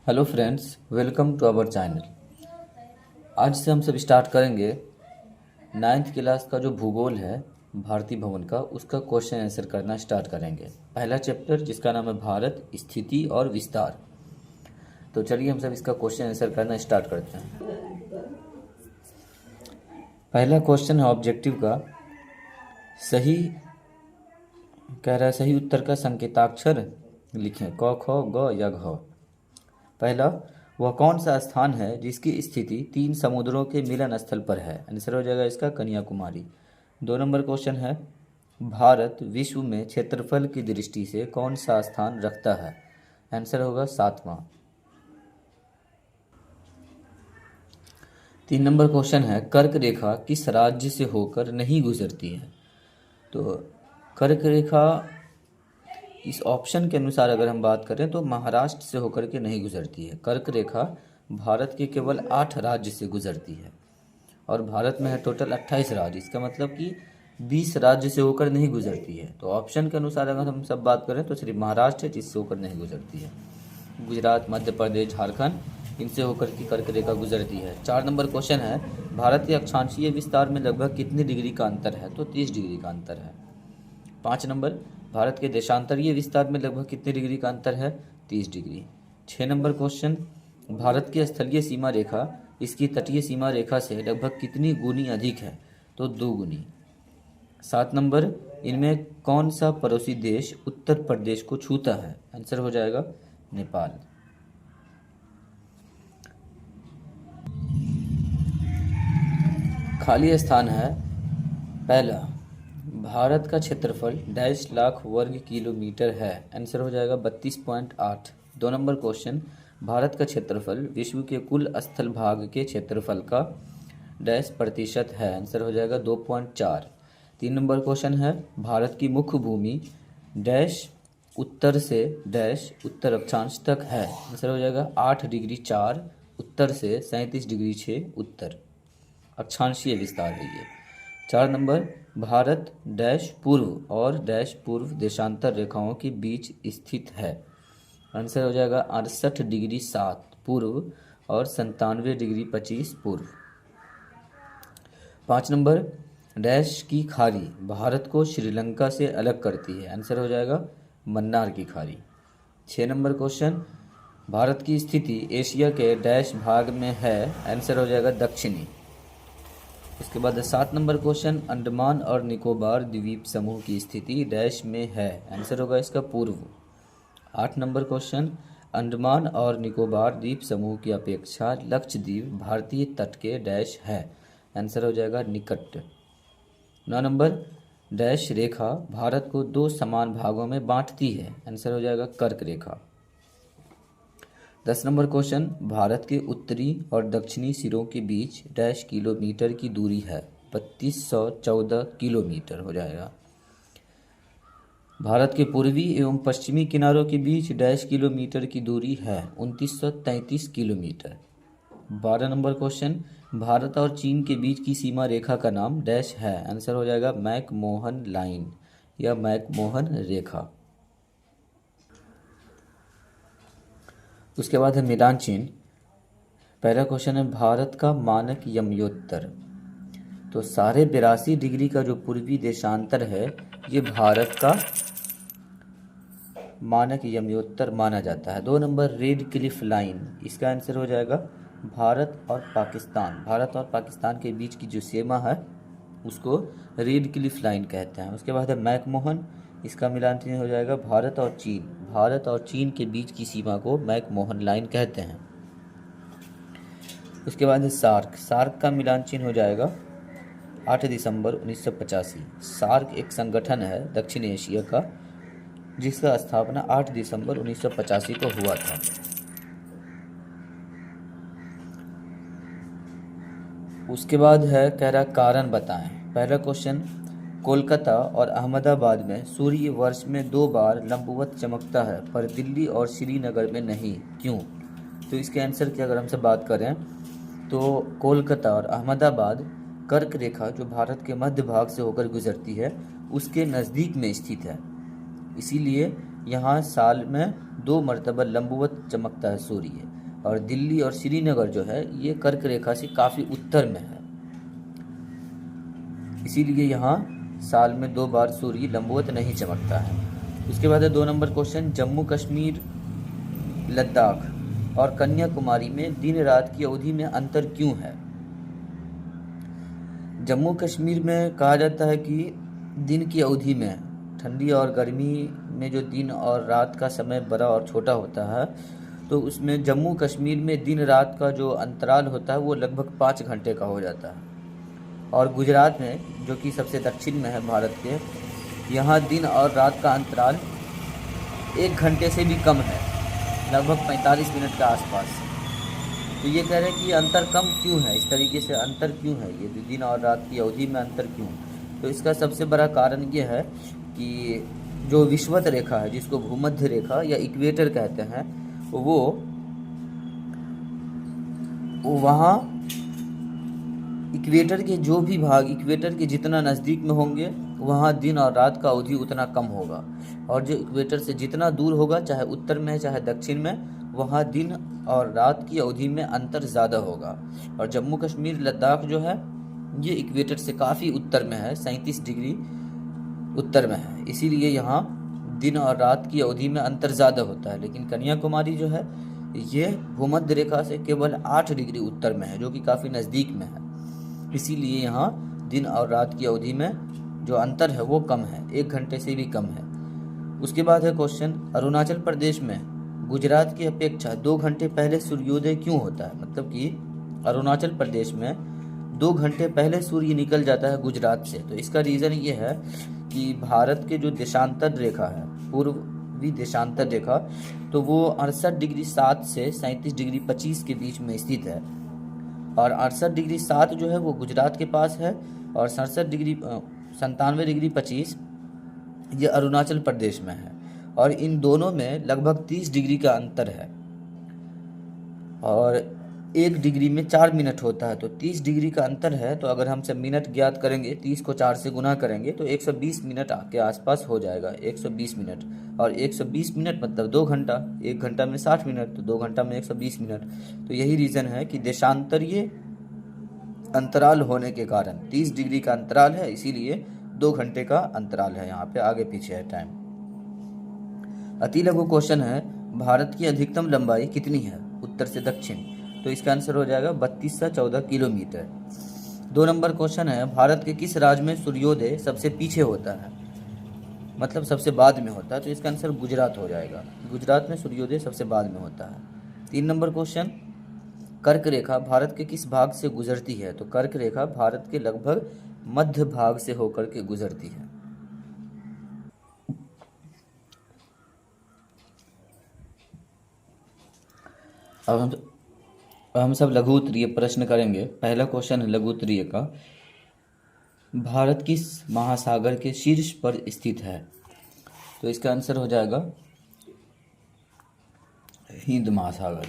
Hello friends, welcome to our channel. आज से हम सब स्टार्ट करेंगे नाइन्थ क्लास का जो भूगोल है भारतीय भवन का, उसका क्वेश्चन आंसर करना स्टार्ट करेंगे। पहला चैप्टर जिसका नाम है भारत, स्थिति और विस्तार। तो चलिए हम सब इसका क्वेश्चन आंसर करना स्टार्ट करते हैं। पहला क्वेश्चन है ऑब्जेक्टिव का, सही कह रहा है सही उत्तर का संकेताक्षर लिखें, क ख ग या घ। पहला, वह कौन सा स्थान है जिसकी स्थिति 3 समुद्रों के मिलन स्थल पर है? आंसर हो जाएगा इसका कन्याकुमारी। 2 नंबर क्वेश्चन है, भारत विश्व में क्षेत्रफल की दृष्टि से कौन सा स्थान रखता है? आंसर होगा 7वां। 3 नंबर क्वेश्चन है, कर्क रेखा किस राज्य से होकर नहीं गुजरती है? तो कर्क रेखा इस ऑप्शन के अनुसार अगर हम बात करें तो महाराष्ट्र से होकर के नहीं गुजरती है। कर्क रेखा भारत के केवल 8 राज्य से गुजरती है और भारत में है टोटल 28 राज्य। इसका मतलब कि 20 राज्य से होकर नहीं गुजरती है। तो ऑप्शन के अनुसार अगर हम सब बात करें तो सिर्फ महाराष्ट्र है जिससे होकर नहीं गुजरती है। गुजरात, मध्य प्रदेश, झारखंड, इनसे होकर की कर्क रेखा गुजरती है। 4 नंबर क्वेश्चन है, भारत के अक्षांशीय विस्तार में लगभग कितने डिग्री का अंतर है? तो 30 डिग्री का अंतर है। 5 नंबर, भारत के देशांतरीय विस्तार में लगभग कितने डिग्री का अंतर है? 30 डिग्री। 6 नंबर क्वेश्चन, भारत की स्थलीय सीमा रेखा इसकी तटीय सीमा रेखा से लगभग कितनी गुनी अधिक है? तो 2 गुनी। 7 नंबर, इनमें कौन सा पड़ोसी देश उत्तर प्रदेश को छूता है? आंसर हो जाएगा नेपाल। खाली स्थान है। पहला, भारत का क्षेत्रफल 2.5 लाख वर्ग किलोमीटर है। आंसर हो जाएगा 32.8। 2 नंबर क्वेश्चन, भारत का क्षेत्रफल विश्व के कुल स्थल भाग के क्षेत्रफल का डैश प्रतिशत है? आंसर हो जाएगा 2.4। 3 नंबर क्वेश्चन है, भारत की मुख्य भूमि डैश उत्तर से डैश उत्तर अक्षांश तक है? आंसर हो जाएगा 8 डिग्री 4 उत्तर से 37 डिग्री 6 उत्तर। अक्षांशीय विस्तार है ये। 4 नंबर, भारत डैश पूर्व और डैश पूर्व देशांतर रेखाओं के बीच स्थित है? आंसर हो जाएगा 68 डिग्री 7 पूर्व और 97 डिग्री 25 पूर्व। 5 नंबर, डैश की खाड़ी भारत को श्रीलंका से अलग करती है? आंसर हो जाएगा मन्नार की खाड़ी। 6 नंबर क्वेश्चन, भारत की स्थिति एशिया के डैश भाग में है? आंसर हो जाएगा दक्षिणी। इसके बाद 7 नंबर क्वेश्चन, अंडमान और निकोबार द्वीप समूह की स्थिति डैश में है? आंसर होगा इसका पूर्व। 8 नंबर क्वेश्चन, अंडमान और निकोबार द्वीप समूह की अपेक्षा लक्षद्वीप भारतीय तट के डैश है? आंसर हो जाएगा निकट। 9 नंबर, डैश रेखा भारत को 2 समान भागों में बांटती है? आंसर हो जाएगा कर्क रेखा। 10 नंबर क्वेश्चन, भारत के उत्तरी और दक्षिणी सिरों के बीच डैश किलोमीटर की दूरी है? 3214 किलोमीटर हो जाएगा। भारत के पूर्वी एवं पश्चिमी किनारों के बीच डैश किलोमीटर की दूरी है? 2933 किलोमीटर। 12 नंबर क्वेश्चन, भारत और चीन के बीच की सीमा रेखा का नाम डैश है? आंसर हो जाएगा मैकमोहन लाइन या मैकमोहन रेखा। उसके बाद है मैदान चिन्ह। पहला क्वेश्चन है, भारत का मानक यमयोत्तर। तो 82.5 डिग्री का जो पूर्वी देशांतर है ये भारत का मानक यमयोत्तर माना जाता है। 2 नंबर, रेड क्लिफ लाइन, इसका आंसर हो जाएगा भारत और पाकिस्तान। भारत और पाकिस्तान के बीच की जो सीमा है उसको रेड क्लिफ लाइन कहते हैं। उसके बाद है मैकमोहन, इसका मिलान चिन्ह हो जाएगा भारत और चीन। भारत और चीन के बीच की सीमा को मैकमोहन लाइन कहते हैं। उसके बाद है सार्क। सार्क का मिलान चिन्ह हो जाएगा 8 दिसंबर 1985। सार्क एक संगठन है दक्षिण एशिया का जिसका स्थापना 8 दिसंबर 1985 को हुआ था। उसके बाद है कह रहा कारण बताएं। पहला क्वेश्चन, कोलकाता और अहमदाबाद में सूर्य वर्ष में 2 बार लंबवत चमकता है पर दिल्ली और श्रीनगर में नहीं, क्यों? तो इसके आंसर की अगर हमसे बात करें तो कोलकाता और अहमदाबाद कर्क रेखा जो भारत के मध्य भाग से होकर गुजरती है उसके नज़दीक में स्थित है, इसीलिए यहाँ साल में 2 मरतबा लंबवत चमकता है सूर्य। और दिल्ली और श्रीनगर जो है ये कर्क रेखा से काफ़ी उत्तर में है, इसीलिए यहाँ साल में 2 बार सूर्य लंबवत नहीं चमकता है। उसके बाद है 2 नंबर क्वेश्चन, जम्मू कश्मीर, लद्दाख और कन्याकुमारी में दिन रात की अवधि में अंतर क्यों है? जम्मू कश्मीर में कहा जाता है कि दिन की अवधि में, ठंडी और गर्मी में जो दिन और रात का समय बड़ा और छोटा होता है, तो उसमें जम्मू कश्मीर में दिन रात का जो अंतराल होता है वो लगभग 5 घंटे का हो जाता है। और गुजरात में, जो कि सबसे दक्षिण में है भारत के, यहाँ दिन और रात का अंतराल 1 घंटे से भी कम है, लगभग 45 मिनट के आसपास। तो ये कह रहे हैं कि अंतर कम क्यों है, इस तरीके से अंतर क्यों है, ये दिन और रात की अवधि में अंतर क्यों? तो इसका सबसे बड़ा कारण ये है कि जो विषुवत रेखा है, जिसको भूमध्य रेखा या इक्वेटर कहते हैं, वो वहाँ इक्वेटर के जो भी भाग इक्वेटर के जितना नज़दीक में होंगे वहाँ दिन और रात का अवधि उतना कम होगा, और जो इक्वेटर से जितना दूर होगा, चाहे उत्तर में चाहे दक्षिण में, वहाँ दिन और रात की अवधि में अंतर ज़्यादा होगा। और जम्मू कश्मीर लद्दाख जो है ये इक्वेटर से काफ़ी उत्तर में है, 37 डिग्री उत्तर में है, इसीलिए यहाँ दिन और रात की अवधि में अंतर ज़्यादा होता है। लेकिन कन्याकुमारी जो है ये भूमध्य रेखा से केवल 8 डिग्री उत्तर में है, जो कि काफ़ी नज़दीक में है, इसीलिए यहाँ दिन और रात की अवधि में जो अंतर है वो कम है, 1 घंटे से भी कम है। उसके बाद है क्वेश्चन, अरुणाचल प्रदेश में गुजरात की अपेक्षा 2 घंटे पहले सूर्योदय क्यों होता है? मतलब कि अरुणाचल प्रदेश में 2 घंटे पहले सूर्य निकल जाता है गुजरात से। तो इसका रीज़न ये है कि भारत के जो देशांतर रेखा है, पूर्वी देशांतर रेखा, तो वो 68 डिग्री 7 से 37 डिग्री 25 के बीच में स्थित है, और 68 डिग्री 7 जो है वो गुजरात के पास है, और 97 डिग्री 25 ये अरुणाचल प्रदेश में है, और इन दोनों में लगभग 30 डिग्री का अंतर है, और 1 डिग्री में 4 मिनट होता है, तो 30 डिग्री का अंतर है। तो अगर हम सब मिनट ज्ञात करेंगे, 30 को 4 से गुना करेंगे तो 120 मिनट के आसपास हो जाएगा, 120 मिनट, और 120 मिनट मतलब 2 घंटा, 1 घंटा में 60 मिनट, तो 2 घंटा में 120 मिनट। तो यही रीज़न है कि देशांतरीय अंतराल होने के कारण 30 डिग्री का अंतराल है, इसीलिए 2 घंटे का अंतराल है, यहाँ पे आगे पीछे है टाइम। अति लघु क्वेश्चन है, भारत की अधिकतम लंबाई कितनी है उत्तर से दक्षिण? तो इसका आंसर हो जाएगा 3214 किलोमीटर। 2 नंबर क्वेश्चन है, भारत के किस राज्य में सूर्योदय सबसे पीछे होता है, मतलब सबसे बाद में होता है? तो इसका आंसर गुजरात हो जाएगा, गुजरात में सूर्योदय सबसे बाद में होता है। 3 नंबर क्वेश्चन, कर्क रेखा भारत के किस भाग से गुजरती है? तो कर्क रेखा भारत के लगभग मध्य भाग से होकर के गुजरती है। अब हम सब लघु उत्तरीय प्रश्न करेंगे। पहला क्वेश्चन है लघु उत्तरीय का, भारत किस महासागर के शीर्ष पर स्थित है? तो इसका आंसर हो जाएगा हिंद महासागर।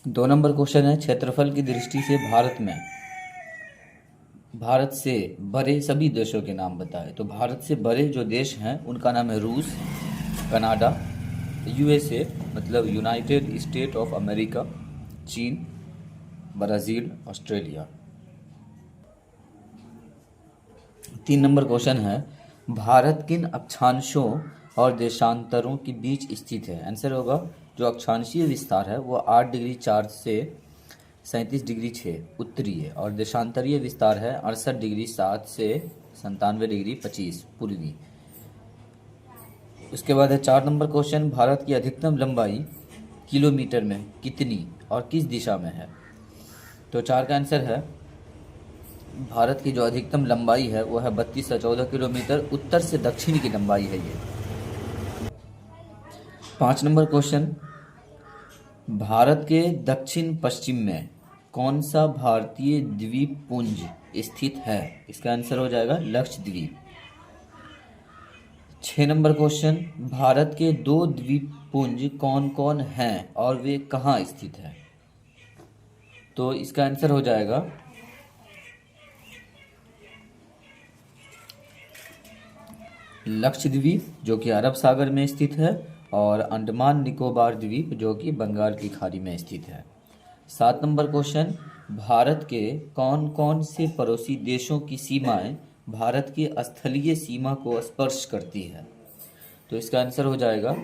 2 नंबर क्वेश्चन है, क्षेत्रफल की दृष्टि से भारत से बड़े सभी देशों के नाम बताएं। तो भारत से बड़े जो देश हैं उनका नाम है रूस, कनाडा, यूएसए मतलब यूनाइटेड स्टेट ऑफ अमेरिका, चीन, ब्राज़ील, ऑस्ट्रेलिया। 3 नंबर क्वेश्चन है, भारत किन अक्षांशों और देशांतरों के बीच स्थित है? आंसर होगा जो अक्षांशीय विस्तार है वो 8 डिग्री 4 से 37 डिग्री 6 उत्तरी है, और देशांतरीय विस्तार है 68 डिग्री 7 से 97 डिग्री 25 पूर्वी। उसके बाद है 4 नंबर क्वेश्चन, भारत की अधिकतम लंबाई किलोमीटर में कितनी और किस दिशा में है? तो 4 का आंसर है, भारत की जो अधिकतम लंबाई है वो है 3214 किलोमीटर, उत्तर से दक्षिण की लंबाई है ये। 5 नंबर क्वेश्चन, भारत के दक्षिण पश्चिम में कौन सा भारतीय द्वीप पुंज स्थित है? इसका आंसर हो जाएगा लक्षद्वीप। 6 नंबर क्वेश्चन, भारत के 2 द्वीपपुंज कौन कौन हैं और वे कहाँ स्थित हैं? तो इसका आंसर हो जाएगा लक्षद्वीप जो कि अरब सागर में स्थित है, और अंडमान निकोबार द्वीप जो कि बंगाल की खाड़ी में स्थित है। 7 नंबर क्वेश्चन, भारत के कौन कौन से पड़ोसी देशों की सीमाएं भारत की स्थलीय सीमा को स्पर्श करती है? तो इसका आंसर हो जाएगा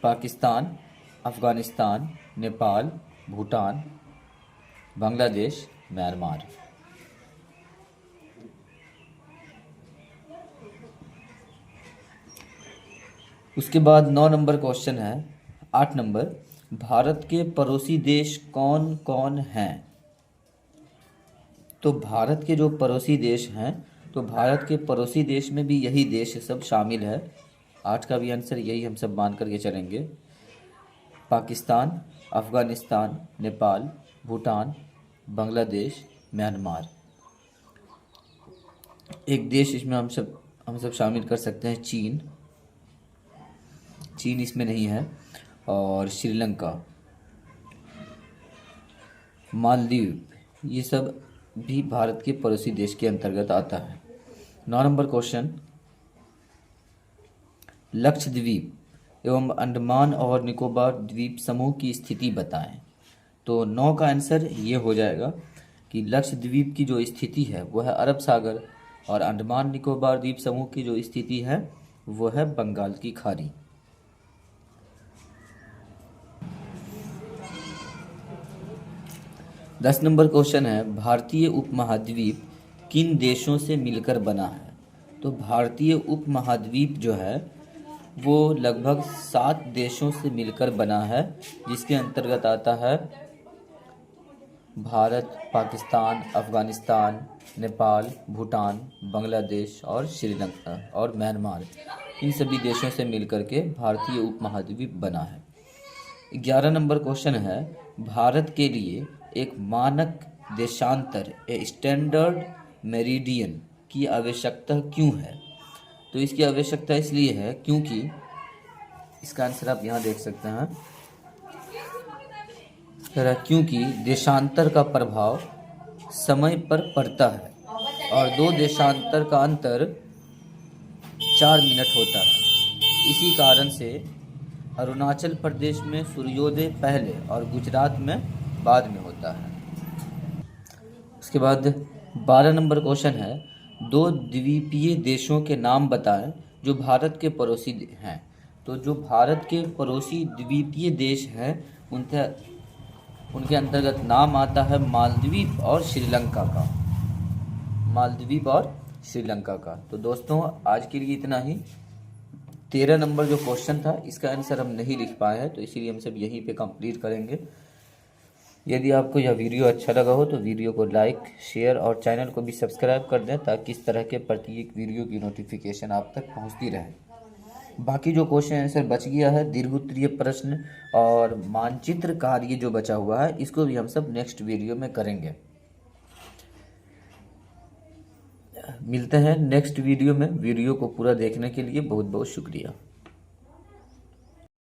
पाकिस्तान, अफगानिस्तान, नेपाल, भूटान, बांग्लादेश, म्यांमार। उसके बाद 9 नंबर क्वेश्चन है, 8 नंबर, भारत के पड़ोसी देश कौन कौन हैं? तो भारत के जो पड़ोसी देश हैं, तो भारत के पड़ोसी देश में भी यही देश सब शामिल है। 8 का भी आंसर यही हम सब मान करके चलेंगे। पाकिस्तान, अफगानिस्तान, नेपाल, भूटान, बांग्लादेश, म्यांमार। एक देश इसमें हम सब शामिल कर सकते हैं, चीन इसमें नहीं है, और श्रीलंका, मालदीव, ये सब भी भारत के पड़ोसी देश के अंतर्गत आता है। 9 नंबर क्वेश्चन, लक्षद्वीप एवं अंडमान और निकोबार द्वीप समूह की स्थिति बताएं। तो 9 का आंसर ये हो जाएगा कि लक्षद्वीप की जो स्थिति है वो है अरब सागर, और अंडमान निकोबार द्वीप समूह की जो स्थिति है वो है बंगाल की खाड़ी। 10 नंबर क्वेश्चन है, भारतीय उपमहाद्वीप किन देशों से मिलकर बना है? तो भारतीय उपमहाद्वीप जो है वो लगभग 7 देशों से मिलकर बना है, जिसके अंतर्गत आता है भारत, पाकिस्तान, अफगानिस्तान, नेपाल, भूटान, बांग्लादेश और श्रीलंका और म्यांमार। इन सभी देशों से मिलकर के भारतीय उपमहाद्वीप बना है। 11 नंबर क्वेश्चन है, भारत के लिए एक मानक देशांतर स्टैंडर्ड मेरिडियन की आवश्यकता क्यों है? तो इसकी आवश्यकता इसलिए है क्योंकि इसका आंसर आप यहाँ देख सकते हैं, क्योंकि देशांतर का प्रभाव समय पर पड़ता है और 2 देशांतर का अंतर 4 मिनट होता है। इसी कारण से अरुणाचल प्रदेश में सूर्योदय पहले और गुजरात में बाद में होता है। उसके बाद 12 नंबर क्वेश्चन है, 2 द्वीपीय देशों के नाम बताएं जो भारत के पड़ोसी हैं। तो जो भारत के पड़ोसी द्वीपीय देश हैं उनके अंतर्गत नाम आता है मालदीव और श्रीलंका का। मालदीव और श्रीलंका का। तो दोस्तों आज के लिए इतना ही। 13 नंबर जो क्वेश्चन था इसका आंसर हम नहीं लिख पाए हैं, तो इसीलिए हम सब यहीं पे कंप्लीट करेंगे। यदि आपको यह वीडियो अच्छा लगा हो तो वीडियो को लाइक, शेयर और चैनल को भी सब्सक्राइब कर दें, ताकि इस तरह के प्रत्येक वीडियो की नोटिफिकेशन आप तक पहुंचती रहे। बाकी जो क्वेश्चन आंसर बच गया है, दीर्घ उत्तरीय प्रश्न और मानचित्र कार्य जो बचा हुआ है, इसको भी हम सब नेक्स्ट वीडियो में करेंगे। मिलते हैं नेक्स्ट वीडियो में। वीडियो को पूरा देखने के लिए बहुत बहुत शुक्रिया।